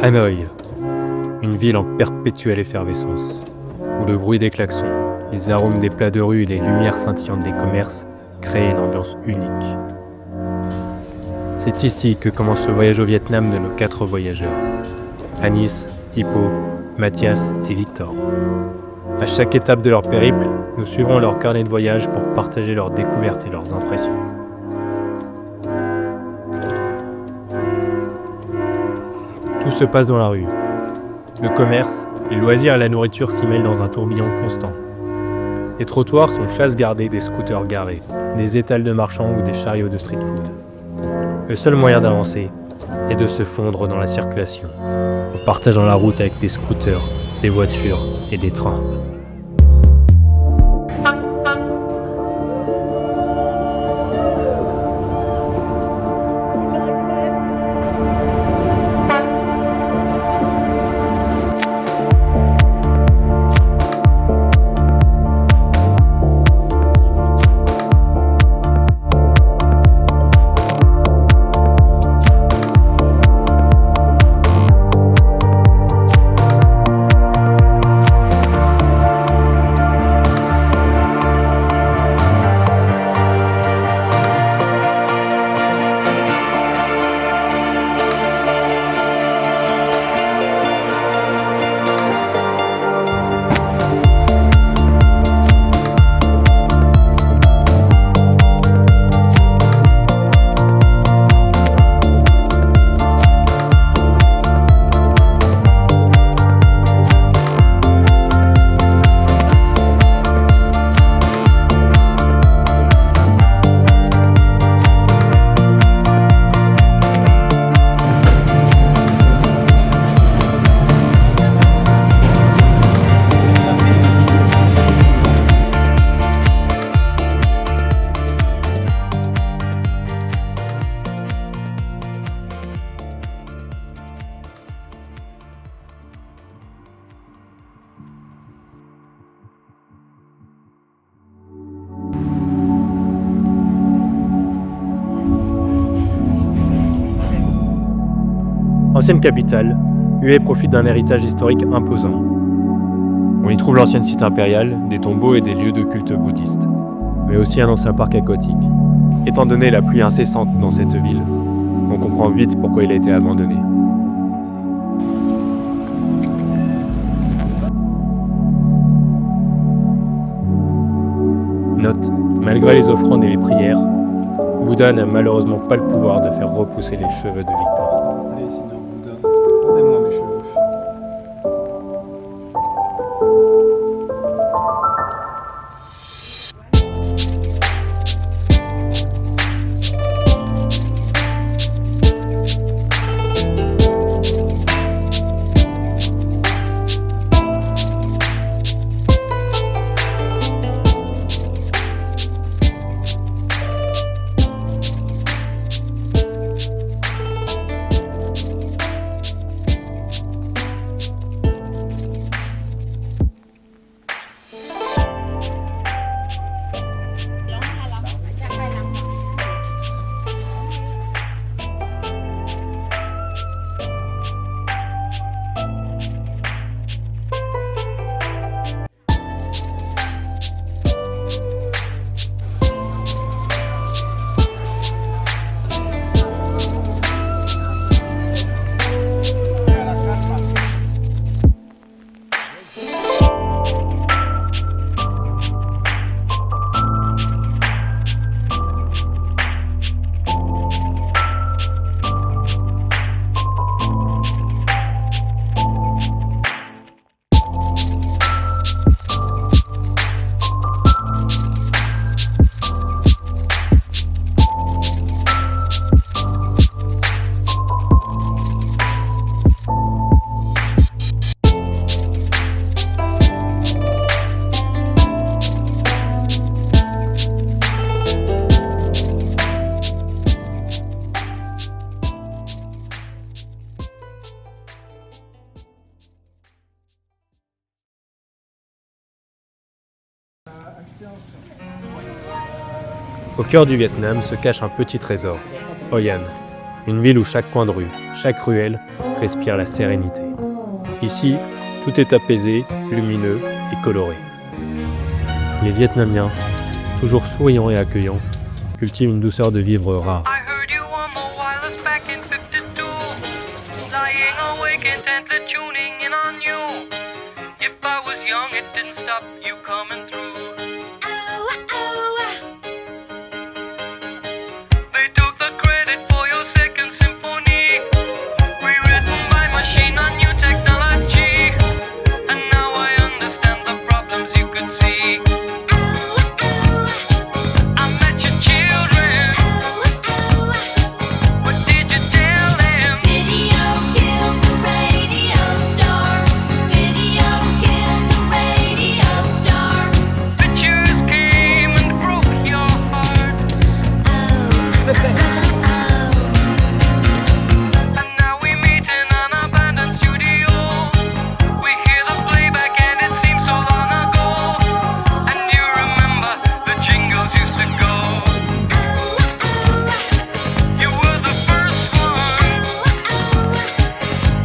Hanoï, une ville en perpétuelle effervescence, où le bruit des klaxons, les arômes des plats de rue et les lumières scintillantes des commerces créent une ambiance unique. C'est ici que commence le voyage au Vietnam de nos 4 voyageurs, Anis, Hippo, Mathias et Victor. À chaque étape de leur périple, nous suivrons leur carnet de voyage pour partager leurs découvertes et leurs impressions. Tout se passe dans la rue. Le commerce, les loisirs et la nourriture s'y mêlent dans un tourbillon constant. Les trottoirs sont chasse gardée des scooters garés, des étals de marchands ou des chariots de street food. Le seul moyen d'avancer est de se fondre dans la circulation, en partageant la route avec des scooters, des voitures et des trains. Ancienne capitale, Hue profite d'un héritage historique imposant. On y trouve l'ancienne cité impériale, des tombeaux et des lieux de culte bouddhistes, mais aussi un ancien parc aquatique. Étant donné la pluie incessante dans cette ville, on comprend vite pourquoi il a été abandonné. Note, malgré les offrandes et les prières, Bouddha n'a malheureusement pas le pouvoir de faire repousser les cheveux de Victor. Allez, Seigneur Bouddha, rendez-moi mes cheveux. Au cœur du Vietnam se cache un petit trésor, Hoi An, une ville où chaque coin de rue, chaque ruelle respire la sérénité. Ici, tout est apaisé, lumineux et coloré. Les Vietnamiens, toujours souriants et accueillants, cultivent une douceur de vivre rare. I heard you on the wireless back in 52, lying awake intently tuning in on you. If I was young, it didn't stop you coming through. They took the credit for your second symphony, rewritten by machine on new technology. And now I understand the problems you could see. I met your children. What did you tell them? Video killed the radio star. Video killed the radio star. Pictures came and broke your heart. And now we meet in an abandoned studio. We hear the playback and it seems so long ago. And you remember the jingles used to go. You were the first one.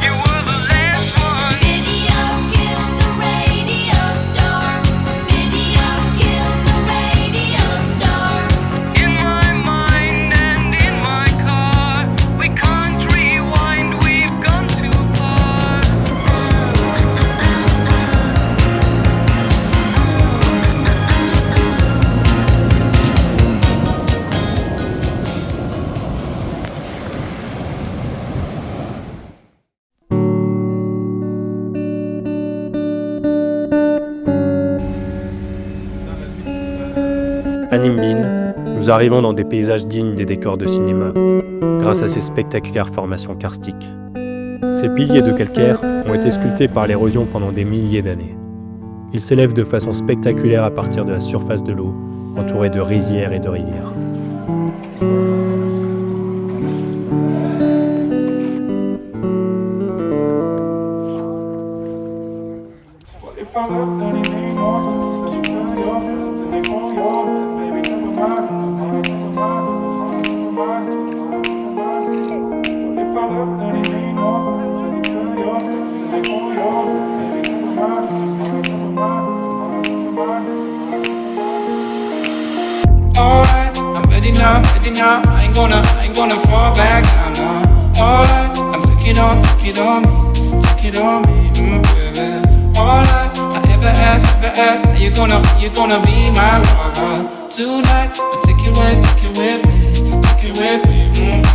You were the last one. Video killed the radio star. Video killed the radio star. In my mind and in my car, we can't rewind, we've gone too far. À Ninh Binh, nous arrivons dans des paysages dignes des décors de cinéma, grâce à ces spectaculaires formations karstiques. Ces piliers de calcaire ont été sculptés par l'érosion pendant des milliers d'années. Ils s'élèvent de façon spectaculaire à partir de la surface de l'eau, entourés de rizières et de rivières. Alright, I'm ready now. I ain't gonna fall back now, no. Alright, I'm take it on me, baby. Alright, I ever ask, are you gonna be my lover tonight? I take it with me.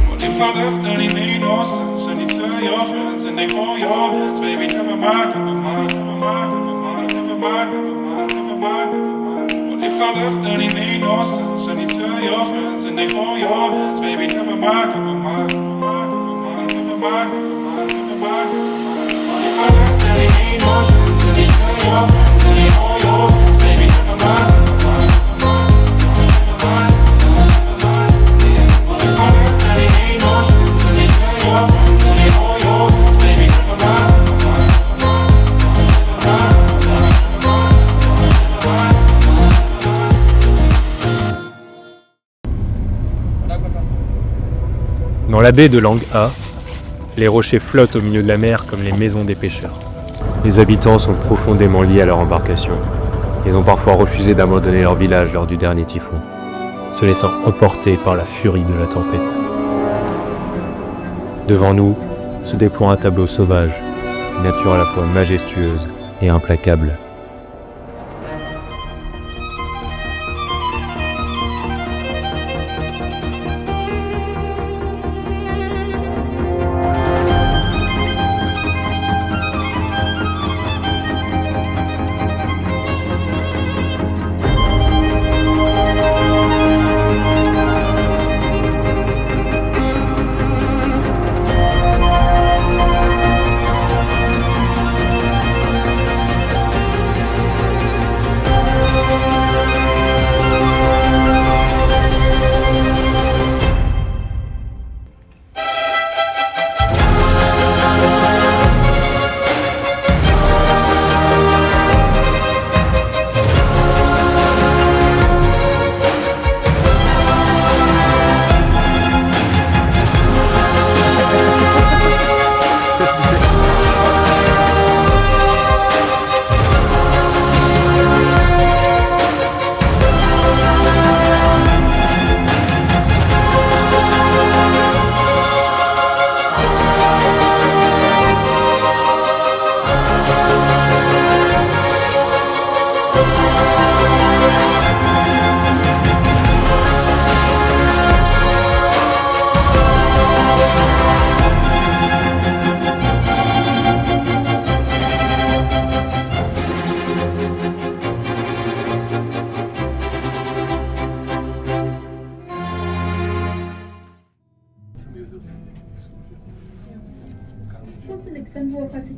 What if I left, then it made no sense. And you tell your friends and they hold your hands, baby. Never mind. What if I left, then it made no sense. And you tell your friends and they hold your hands, baby. Never mind. What if I left, then it made no sense. And you tell your friends and they hold your hands, baby. Never mind. What if I left, then it made no sense. And you tell your friends and they hold your hands, baby. Never mind. Dans la baie de Lang A, les rochers flottent au milieu de la mer comme les maisons des pêcheurs. Les habitants sont profondément liés à leur embarcation. Ils ont parfois refusé d'abandonner leur village lors du dernier typhon, se laissant emporter par la furie de la tempête. Devant nous se déploie un tableau sauvage, une nature à la fois majestueuse et implacable.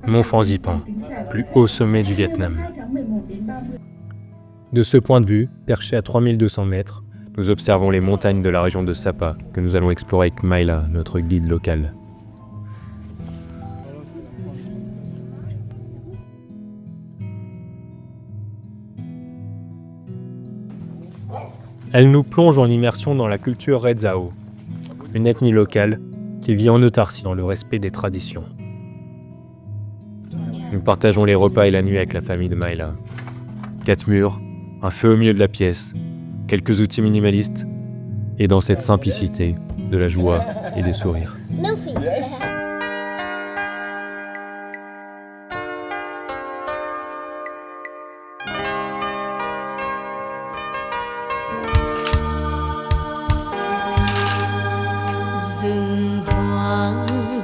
Mont Fansipan, plus haut sommet du Vietnam. De ce point de vue, perché à 3200 mètres, nous observons les montagnes de la région de Sapa, que nous allons explorer avec Myla, notre guide local. Elle nous plonge en immersion dans la culture Redzao, une ethnie locale qui vit en autarcie dans le respect des traditions. Nous partageons les repas et la nuit avec la famille de Myla. 4 murs, un feu au milieu de la pièce, quelques outils minimalistes, et dans cette simplicité, de la joie et des sourires. Rừng hoa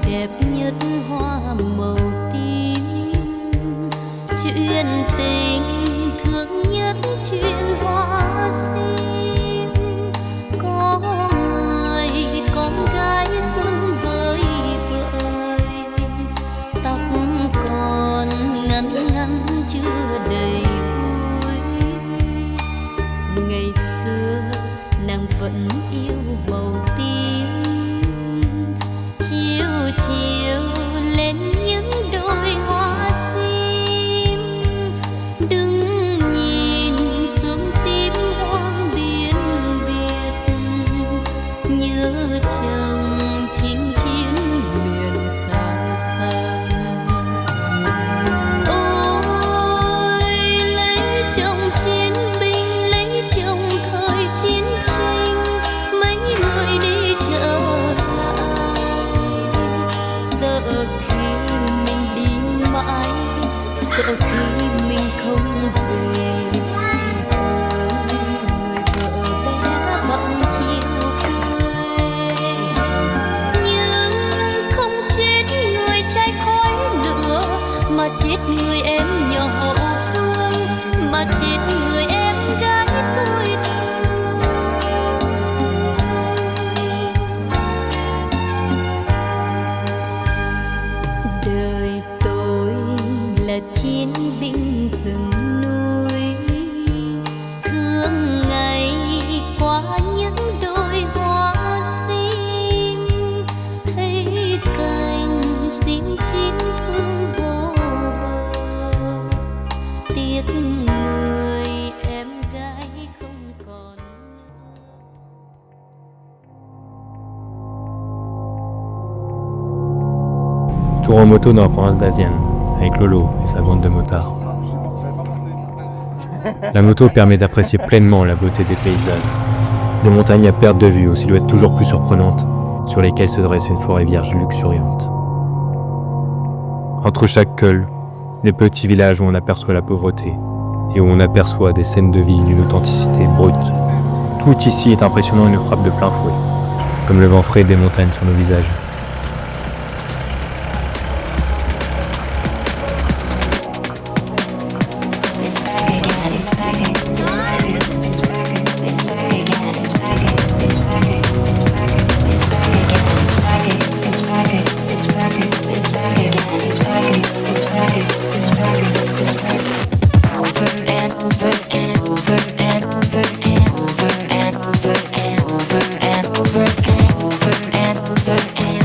đẹp nhất hoa màu tím, chuyện tình thương nhất chuyện hoa sim. Có người con gái xuân vơi vợi, tóc còn ngắn ngắn chưa đầy búi. Ngày xưa nàng vẫn yêu màu tím, chiều chiều lên những đôi hoa sim. Đừng nhìn sương tím hoang biên biệt, nhớ chồng chinh chiến miền xa xăm. Ôi lấy chồng chiến binh, lấy chồng thời chiến tranh, mấy người đi trở lại. Sợ khi mình đi mãi, sợ khi mình không về, thì thương người vợ bé bỏng chiều quê. Nhưng không chết người trai khói lửa, mà chết người em nhỏ hậu phương, mà chết người em gái tôi thương. Đời tôi là chiến binh rừng núi, thương ngày qua những đôi hoa sim. Thấy cành sim chín thương vô bờ, tiếc người em gái không còn nữa. Tour en moto dans la province d'Asienne, avec Lolo et sa bande de motards. La moto permet d'apprécier pleinement la beauté des paysages. Des montagnes à perte de vue aux silhouettes toujours plus surprenantes, sur lesquelles se dresse une forêt vierge luxuriante. Entre chaque col, des petits villages où on aperçoit la pauvreté, et où on aperçoit des scènes de vie d'une authenticité brute. Tout ici est impressionnant et nous frappe de plein fouet, comme le vent frais des montagnes sur nos visages. Over and over and over and over and over and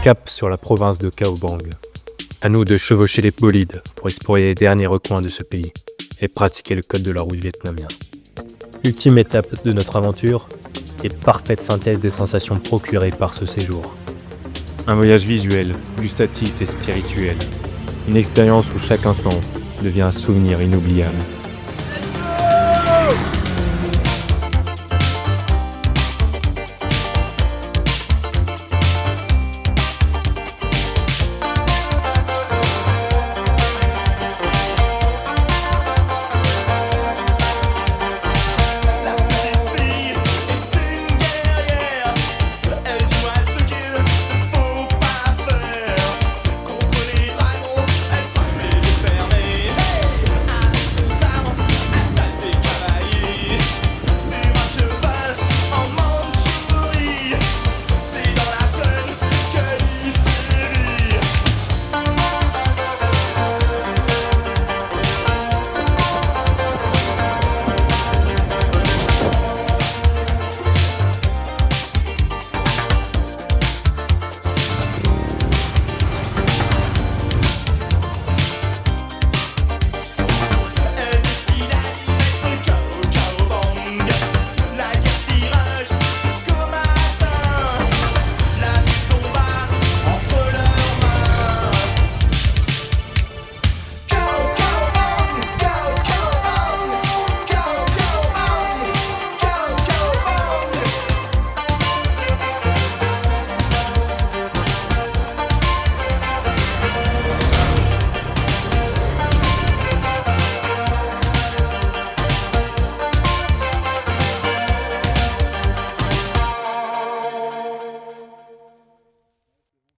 Cap sur la province de Kaobang. À nous de chevaucher les bolides pour explorer les derniers recoins de ce pays et pratiquer le code de la route vietnamien. Ultime étape de notre aventure et parfaite synthèse des sensations procurées par ce séjour. Un voyage visuel, gustatif et spirituel. Une expérience où chaque instant devient un souvenir inoubliable.